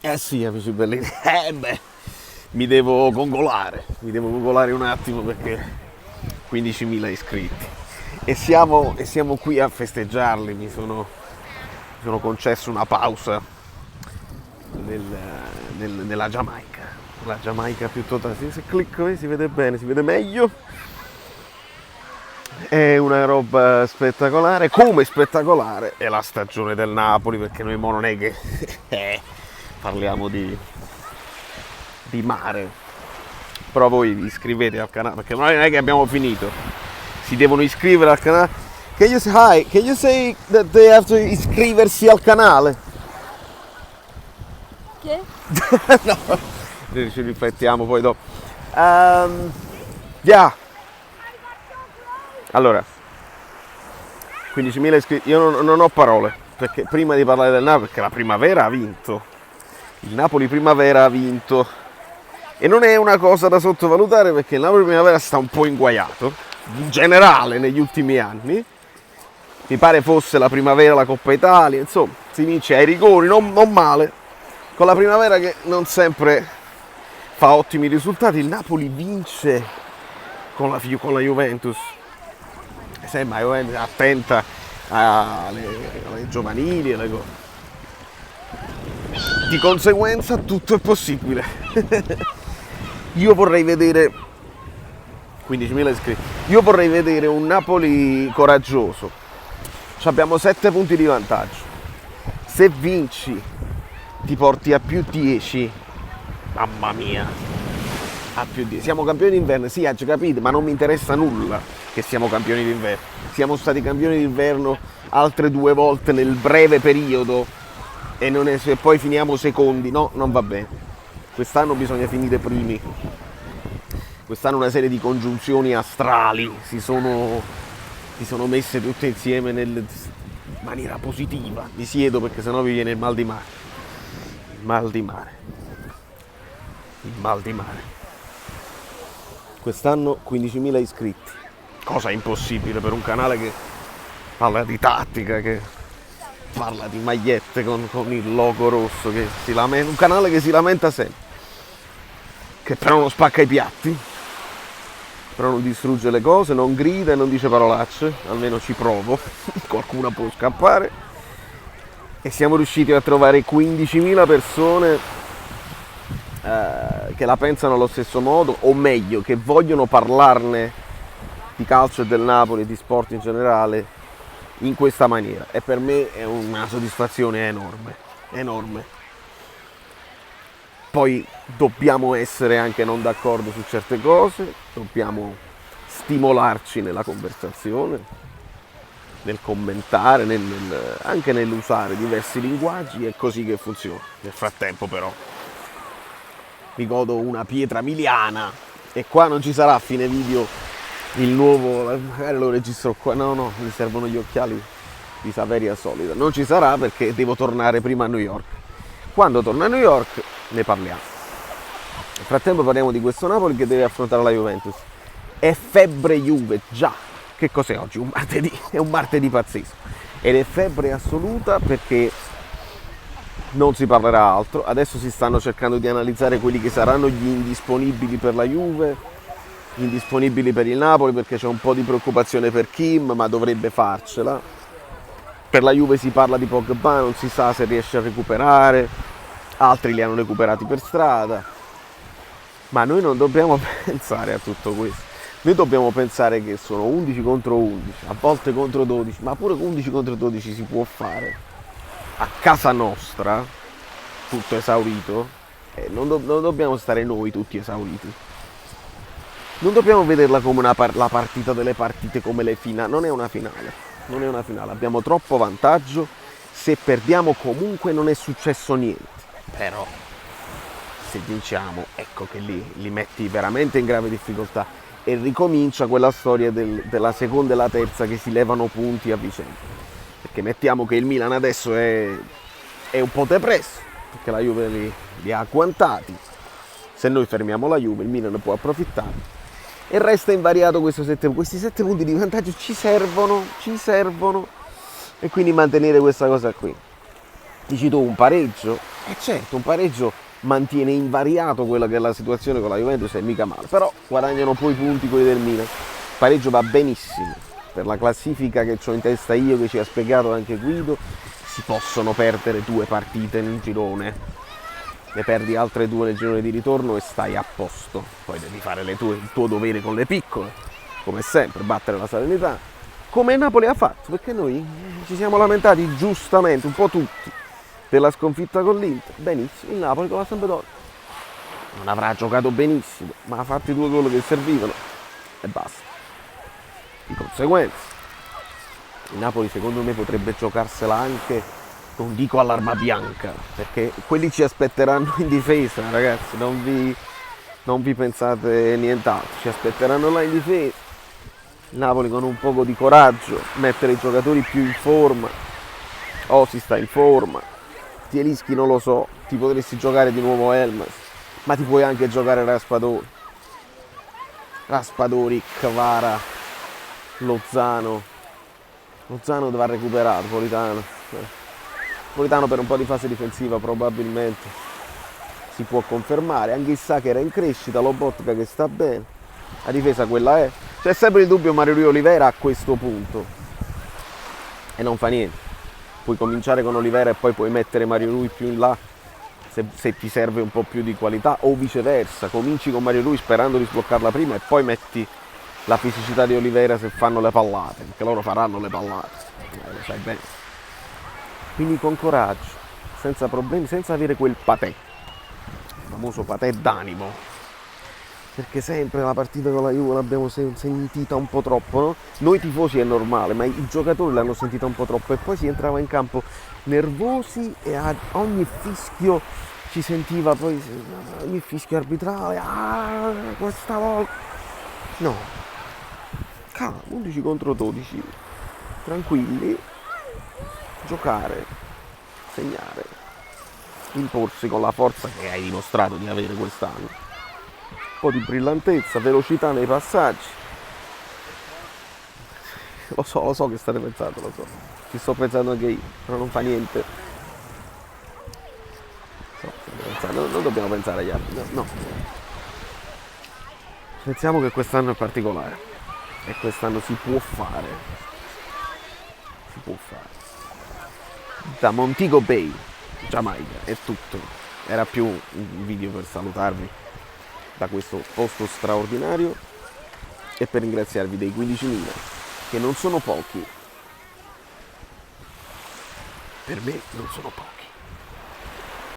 Eh sì, amici belli. Mi devo congolare un attimo perché 15.000 iscritti. E siamo qui a festeggiarli. Mi sono concesso una pausa nella Giamaica. La Giamaica più totale. Se clicco si vede bene, si vede meglio. È una roba spettacolare, come spettacolare è la stagione del Napoli, perché noi mo non è che parliamo di mare, però voi vi iscrivete al canale, perché non è che abbiamo finito, si devono iscrivere al canale. Can you say that they have to iscriversi al canale? Che? Ci riflettiamo poi dopo. Yeah. Allora, 15.000 iscritti, io non ho parole, perché prima di parlare del Napoli, perché la primavera ha vinto, il Napoli primavera ha vinto, e non è una cosa da sottovalutare perché il Napoli primavera sta un po' inguaiato, in generale negli ultimi anni, mi pare fosse la primavera la Coppa Italia, insomma, si vince ai rigori, non male, con la primavera che non sempre fa ottimi risultati, il Napoli vince con la Juventus. Ma Juventus attenta alle giovanili, alle cose. Di conseguenza tutto è possibile. Io vorrei vedere 15.000 iscritti. Io vorrei vedere un Napoli coraggioso. Abbiamo 7 punti di vantaggio. Se vinci ti porti a più 10. Mamma mia. A più 10. Siamo campioni d'inverno, sì, ci capite, ma non mi interessa nulla che siamo campioni d'inverno. Siamo stati campioni d'inverno altre 2 volte nel breve periodo e se poi finiamo secondi, no, non va bene. Quest'anno bisogna finire primi. Quest'anno una serie di congiunzioni astrali si sono messe tutte insieme in maniera positiva. Mi siedo perché sennò vi viene il mal di mare. Il mal di mare. Il mal di mare. Quest'anno 15.000 iscritti, cosa impossibile per un canale che parla di tattica, che parla di magliette con il logo rosso, che si lamenta, un canale che si lamenta sempre, che però non spacca i piatti, però non distrugge le cose, non grida e non dice parolacce, almeno ci provo, qualcuno può scappare, e siamo riusciti a trovare 15.000 persone che la pensano allo stesso modo, o meglio, che vogliono parlarne di calcio e del Napoli e di sport in generale in questa maniera, e per me è una soddisfazione enorme, enorme. Poi dobbiamo essere anche non d'accordo su certe cose, dobbiamo stimolarci nella conversazione, nel commentare, anche nell'usare diversi linguaggi, è così che funziona. Nel frattempo però mi godo una pietra miliana, e qua non ci sarà a fine video il nuovo, magari lo registro qua, no, mi servono gli occhiali di Saveria solida, non ci sarà perché devo tornare prima a New York. Quando torno a New York ne parliamo. Nel frattempo parliamo di questo Napoli che deve affrontare la Juventus. È febbre Juve, già. Che cos'è oggi? Un martedì, è un martedì pazzesco, ed è febbre assoluta perché non si parlerà altro. Adesso si stanno cercando di analizzare quelli che saranno gli indisponibili per la Juve, gli indisponibili per il Napoli, perché c'è un po' di preoccupazione per Kim, ma dovrebbe farcela. Per la Juve si parla di Pogba, non si sa se riesce a recuperare, altri li hanno recuperati per strada, ma noi non dobbiamo pensare a tutto questo. Noi dobbiamo pensare che sono 11 contro 11, a volte contro 12, ma pure 11 contro 12 si può fare. A casa nostra, tutto esaurito, non dobbiamo stare noi tutti esauriti. Non dobbiamo vederla come la partita delle partite, come le finali. Non è una finale, abbiamo troppo vantaggio, se perdiamo comunque non è successo niente. Però se vinciamo, ecco che li metti veramente in grave difficoltà, e ricomincia quella storia della seconda e la terza che si levano punti a vicenda. Perché mettiamo che il Milan adesso è un po' depresso, perché la Juve li ha agguantati. Se noi fermiamo la Juve, il Milan può approfittare. E resta invariato questi 7 punti di vantaggio ci servono. E quindi mantenere questa cosa qui. Dici tu, un pareggio E certo, un pareggio mantiene invariato quella che è la situazione con la Juventus, è mica male, però guadagnano poi i punti quelli del Milan. Il pareggio va benissimo, per la classifica che ho in testa io, che ci ha spiegato anche Guido, si possono perdere 2 partite nel girone, ne perdi altre 2 nel girone di ritorno e stai a posto. Poi devi fare il tuo dovere con le piccole, come sempre, battere la Salernitana, come il Napoli ha fatto, perché noi ci siamo lamentati giustamente, un po' tutti, della sconfitta con l'Inter. Benissimo, il Napoli con la Sampdoria non avrà giocato benissimo, ma ha fatto i 2 gol che servivano e basta. Di conseguenza il Napoli secondo me potrebbe giocarsela anche, non dico all'arma bianca, perché quelli ci aspetteranno in difesa, ragazzi, non vi pensate nient'altro, ci aspetteranno là in difesa. Il Napoli con un poco di coraggio, mettere i giocatori più in forma. Osi sta in forma, Zielinski non lo so, ti potresti giocare di nuovo Elmas, ma ti puoi anche giocare Raspadori, Kvara, Lozano va recuperato, Politano per un po' di fase difensiva probabilmente si può confermare, anche il Sa che era in crescita, Lobotka che sta bene, la difesa quella è, c'è sempre il dubbio Mario Rui Oliveira a questo punto e non fa niente, puoi cominciare con Oliveira e poi puoi mettere Mario Rui più in là se ti serve un po' più di qualità, o viceversa, cominci con Mario Rui sperando di sbloccarla prima e poi metti la fisicità di Oliveira se fanno le pallate, perché loro faranno le pallate, lo sai bene. Quindi con coraggio, senza problemi, senza avere quel patè, il famoso patè d'animo, perché sempre la partita con la Juve l'abbiamo sentita un po' troppo, no? Noi tifosi è normale, ma i giocatori l'hanno sentita un po' troppo e poi si entrava in campo nervosi e a ogni fischio ci sentiva poi ogni fischio arbitrale, questa volta no, calma, 11 contro 12, tranquilli, giocare, segnare, imporsi con la forza che hai dimostrato di avere quest'anno, un po' di brillantezza, velocità nei passaggi. Lo so che state pensando, lo so, ci sto pensando anche io, però non fa niente. Non dobbiamo pensare agli altri, no. Pensiamo che quest'anno è particolare e quest'anno si può fare. Da Montego Bay, Giamaica, è tutto. Era più un video per salutarvi da questo posto straordinario e per ringraziarvi dei 15.000, che non sono pochi. Per me non sono pochi.